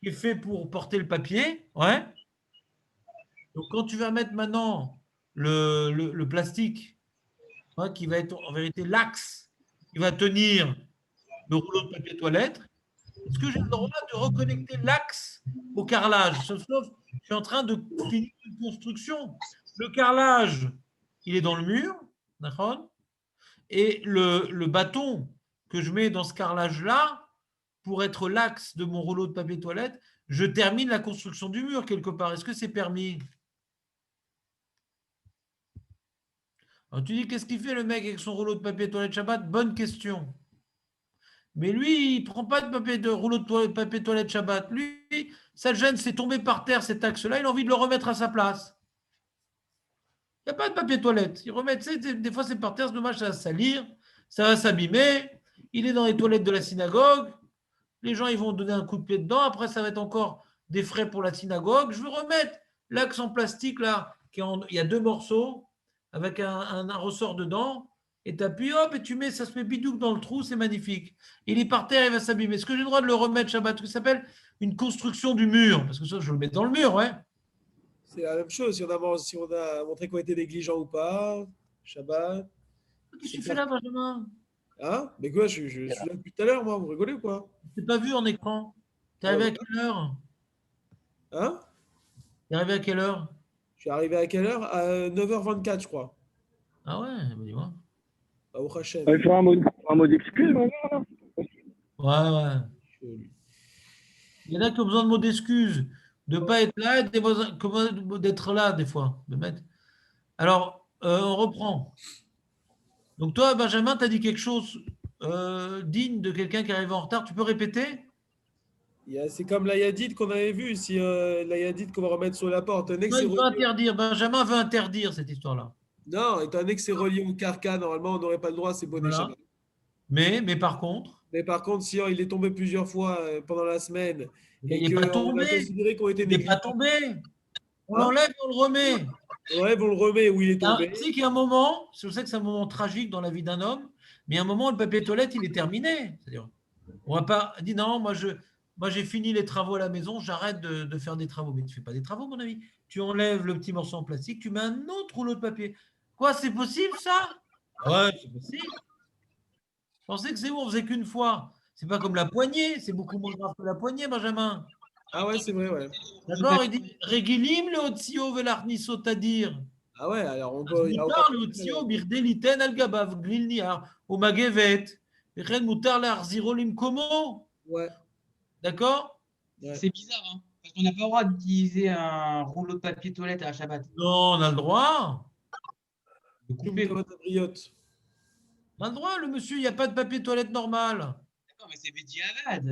qui est fait pour porter le papier, ouais. Donc, quand tu vas mettre maintenant le plastique, hein, qui va être en vérité l'axe qui va tenir le rouleau de papier toilette, est-ce que j'ai le droit de reconnecter l'axe au carrelage? Sauf je suis en train de finir une construction. Le carrelage, il est dans le mur, d'accord? Et le bâton que je mets dans ce carrelage-là, pour être l'axe de mon rouleau de papier toilette, je termine la construction du mur quelque part. Est-ce que c'est permis? Alors, tu dis, qu'est-ce qu'il fait le mec avec son rouleau de papier toilette Shabbat? Bonne question. Mais lui, il ne prend pas de rouleau de papier toilette Shabbat. Lui, ça le gêne, c'est tomber par terre cet axe-là, il a envie de le remettre à sa place. Il n'y a pas de papier toilette. Il remet, tu sais, des fois c'est par terre, c'est dommage, ça va salir, ça va s'abîmer. Il est dans les toilettes de la synagogue. Les gens, ils vont donner un coup de pied dedans. Après, ça va être encore des frais pour la synagogue. Je veux remettre l'axe en plastique, là, il y a deux morceaux avec un ressort dedans. Et tu appuies, hop, et tu mets, ça se met bidouc dans le trou, c'est magnifique. Il est par terre, il va s'abîmer. Est-ce que j'ai le droit de le remettre Shabbat? Ça s'appelle une construction du mur. Parce que ça, je le mets dans le mur, ouais. C'est la même chose, si on a montré qu'on était négligent ou pas, Shabbat. Qu'est-ce que tu fais là, Benjamin? Hein? Mais quoi, je suis là depuis tout à l'heure, moi, vous rigolez ou quoi? Je t'ai pas vu en écran. T'es arrivé à quelle heure? Hein? T'es arrivé à quelle heure? Je suis arrivé à quelle heure? À 9h24, je crois. Ah ouais, dis-moi. Au Hachem. Il faut un mot d'excuse maintenant. Ouais, ouais. Il y en a qui ont besoin de mots d'excuses, de ne pas être là, d'être là des fois. Alors, on reprend. Donc toi, Benjamin, tu as dit quelque chose digne de quelqu'un qui arrive en retard. Tu peux répéter? C'est comme la Yadid qu'on avait vu ici, la Yadid qu'on va remettre sur la porte. Un ex Non, est il veut relié. interdire. Benjamin veut interdire cette histoire-là. Non, étant donné que c'est relié au carcan, normalement, on n'aurait pas le droit, c'est bonnet Voilà. Shabbat. Mais par contre, Mais par contre, si il est tombé plusieurs fois pendant la semaine il et n'est pas qu'on a tombé. considéré qu'on était Il n'est pas négligents, tombé. On hein, l'enlève, on le remet. on enlève, on le remet où il est Tu tombé. sais qu'il y a un moment, je sais que c'est un moment tragique dans la vie d'un homme, mais il y a un moment, le papier toilette, il est terminé. C'est-à-dire, on va pas dire non, moi j'ai fini les travaux à la maison, j'arrête de faire des travaux. Mais tu ne fais pas des travaux, mon ami. Tu enlèves le petit morceau en plastique, tu mets un autre rouleau de papier. Quoi, c'est possible ça? Ouais, c'est possible. Je pensais que c'est bon, on faisait qu'une fois. C'est pas comme la poignée, c'est beaucoup moins grave que la poignée, Benjamin. Ah ouais, c'est vrai, ouais. D'accord? Il dit Regilim le otsio velarniso tadir. Ah ouais, alors on אז peut, il n'y a aucun מותר problème. להוציאו בכדי ליתן על גביו גליל נייר ומגבת, וכן מותר להחזירו למקומו. Ouais, D'accord? ouais. C'est bizarre, hein, parce qu'on n'a pas le droit d'utiliser un rouleau de papier toilette à Shabbat. Non, on a le droit. De couper. Comme un tabriote. On a le droit, le monsieur, il n'y a pas de papier toilette normal. D'accord, mais c'est Bediavad.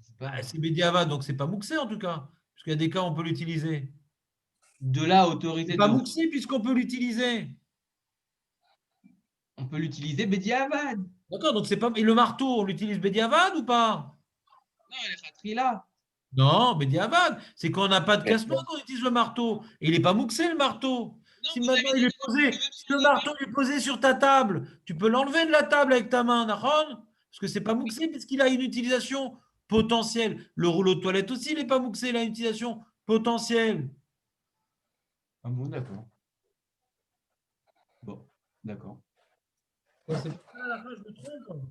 C'est pas- Ah, c'est Bediava, donc c'est pas mouxé en tout cas. Parce qu'il y a des cas où on peut l'utiliser. De là, autorité C'est pas de. mouxé puisqu'on peut l'utiliser. On peut l'utiliser Bediavad. D'accord, donc c'est pas. Et le marteau, on l'utilise Bediavad ou pas? Non, elle est fatrie là. Non, Bediavad. C'est quand on n'a pas de casse-noix qu'on utilise le marteau. Et il n'est pas mouxé le marteau. Non, Si vous maintenant avez il dit est posé, que même si si le on n'a marteau est posé sur ta table, tu peux l'enlever de la table avec ta main, d'accord? Parce que c'est pas mouxé puisqu'il a une utilisation potentielle. Le rouleau de toilette aussi, il n'est pas mouxé, il a une utilisation potentielle. Ah bon, d'accord. Bon, d'accord. Ouais, c'est pour ça, à la fin, je me trompe.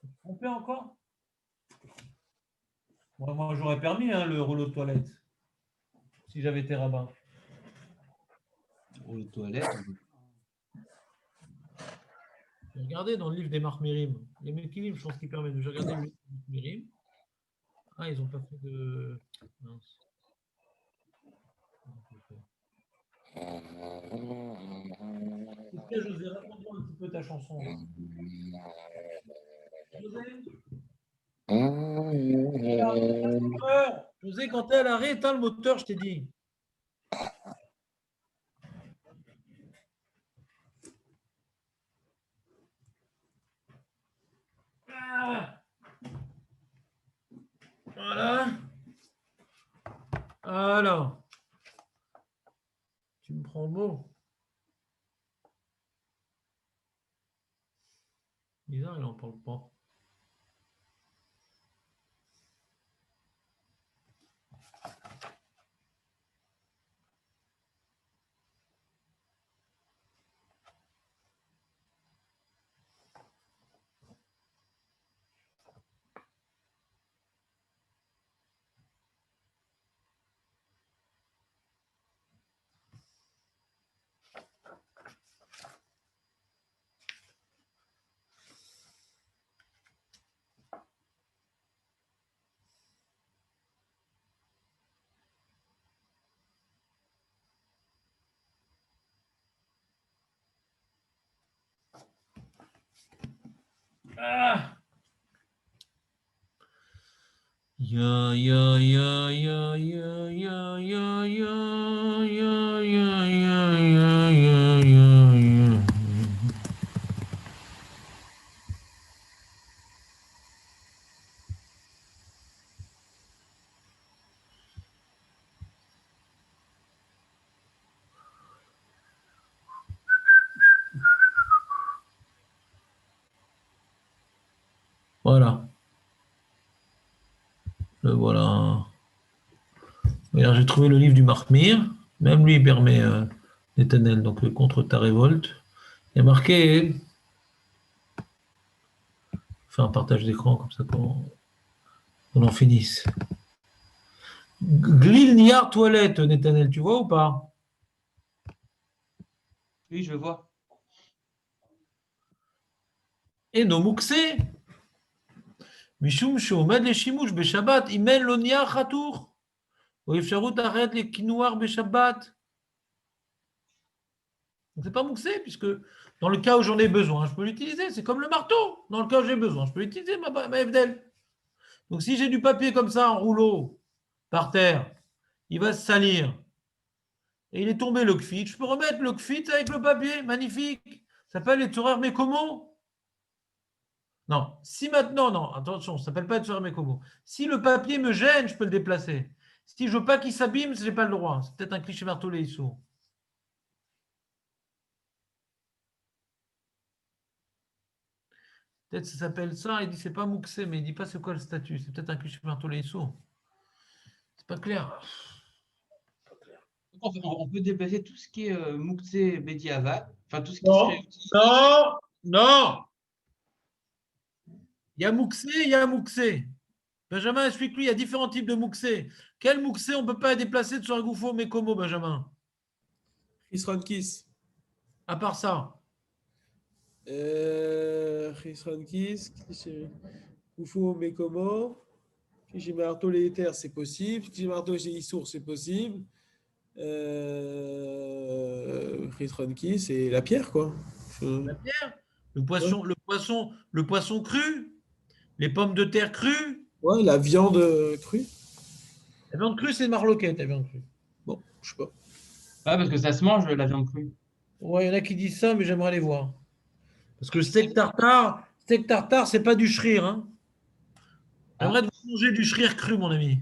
Je me trompais encore? Moi, j'aurais permis hein, le rouleau de toilette si j'avais été rabbin. Rouleau de toilette. J'ai regardé dans le livre des Marmirim. Les Mekilim, je pense qu'ils permettent. J'ai regardé le livre des Marmirim. Ah, ils n'ont pas fait de. Mince. Écoutez, José, raconte-moi un petit peu ta chanson. José, quand elle arrête, éteins le moteur, je t'ai dit. Ah. Voilà. Alors, tu me prends beau. Bizarre, il n'en parle pas. Ah. Ya ya ya ya ya ya ya ya ya ya ya ya ya. Voilà. Le voilà. Regarde, j'ai trouvé le livre du Marmir. Même lui, il permet l'Éternel, donc contre ta révolte. Il y a marqué. Faire un partage d'écran comme ça qu'on en finisse. Glil Niar toilette, Netanel, tu vois ou pas? Oui, je le vois. Et no mukse. משום שעומד לשימוש בשבת, אם אין לו נייר חתוך, או אפשרות אחרת לקינוח בשבת. Donc, c'est pas mouxé, puisque dans le cas où j'en ai besoin, je peux l'utiliser. C'est comme le marteau. Dans le cas où j'ai besoin, je peux utiliser ma FDL. Donc, si j'ai du papier comme ça en rouleau par terre, il va se salir. Et il est tombé le kfit. Je peux remettre le kfit avec le papier. Magnifique. Ça s'appelle les Tzorer Mekomo. Non. Si maintenant, non, attention, ça ne s'appelle pas les Tzorer Mekomo. Si le papier me gêne, je peux le déplacer. Si je veux pas qu'il s'abîme, je n'ai pas le droit. C'est peut-être un cliché marteau iso. Peut-être ça s'appelle ça, il dit c'est pas mouxé, mais il dit pas c'est quoi le statut. C'est peut-être un cliché marteau iso. C'est pas clair. Donc, on peut déplacer tout ce qui est Mouktsé Bediavad, enfin tout ce qui Non, serait utilisé. non, non. Il y a mouxé, il y a mouxé. Benjamin, explique-lui, il y a différents types de mouxé. Quel mouxé on ne peut pas déplacer de sur Goufo, mais comment, Benjamin? Chisron Kiss. À part ça. Chisron Kiss. Koufou Mekomo. J'ai marteau les terres, c'est possible. J'ai marteau chez Issour, c'est possible. Chisron Kiss et la pierre, quoi. La pierre, le poisson cru, les pommes de terre crues. Ouais, la viande crue. La viande crue, c'est marloquette, la viande crue. Bon, je sais pas. Ouais, parce que ça se mange la viande crue. Ouais, il y en a qui disent ça, mais j'aimerais les voir. Parce que le steak tartare, c'est pas du shrire. Hein. J'aimerais manger du shrire cru, mon ami.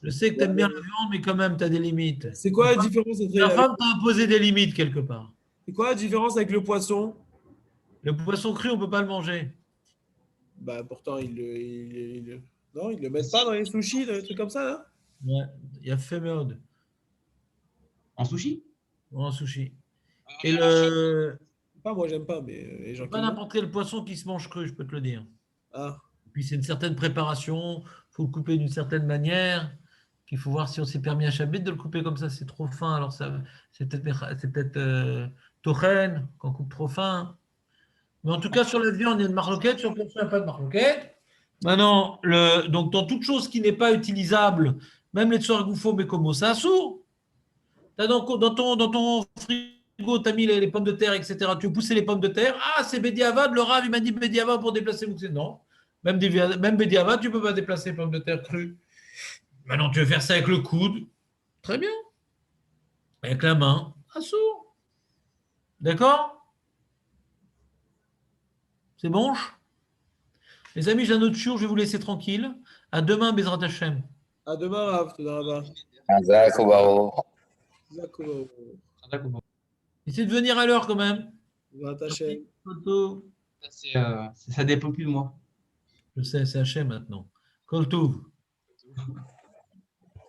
Je sais que tu aimes bien la viande, mais quand même, tu as des limites. C'est quoi la différence entre La femme t'a imposé des limites quelque part. C'est quoi la différence avec le poisson? Le poisson cru, on ne peut pas le manger. Bah pourtant, non, ils le mettent pas dans les sushis, dans les trucs comme ça, là. Ouais, il y a fait mode En sushi? en sushi. Et Pas moi, j'aime pas, mais les gens qui pas l'aiment. n'importe quel poisson qui se mange cru, je peux te le dire. Ah, Puis c'est une certaine préparation, il faut le couper d'une certaine manière, qu'il faut voir si on s'est permis à Chabit de le couper comme ça, c'est trop fin, alors ça, c'est peut-être Tochen, qu'on coupe trop fin. Mais en tout cas, sur la viande, il y a une marloquette, sur le poisson, il n'y a pas de marloquette. Maintenant, donc dans toute chose qui n'est pas utilisable, même les tsouargoufo, mais comme ça sourd, dans ton frigo, tu as mis les pommes de terre, etc. Tu veux pousser les pommes de terre. Ah, c'est Bédiavad, le Rav, il m'a dit Bédiavad pour déplacer Mouxé. Non, même Bédiavad, tu ne peux pas déplacer les pommes de terre crues. Maintenant, tu veux faire ça avec le coude. Très bien. Avec la main, à sourd. D'accord? C'est bon? Les amis, j'ai un autre jour, je vais vous laisser tranquille. À demain, Bezrat Hashem. à demain, Rav, Todarabah. Hazak ou Baruch. D'accord. Essayez de venir à l'heure quand même. Bezrat Hashem. Koltov. Ça dépend plus de moi. Je sais, c'est Hashem maintenant. Koltov.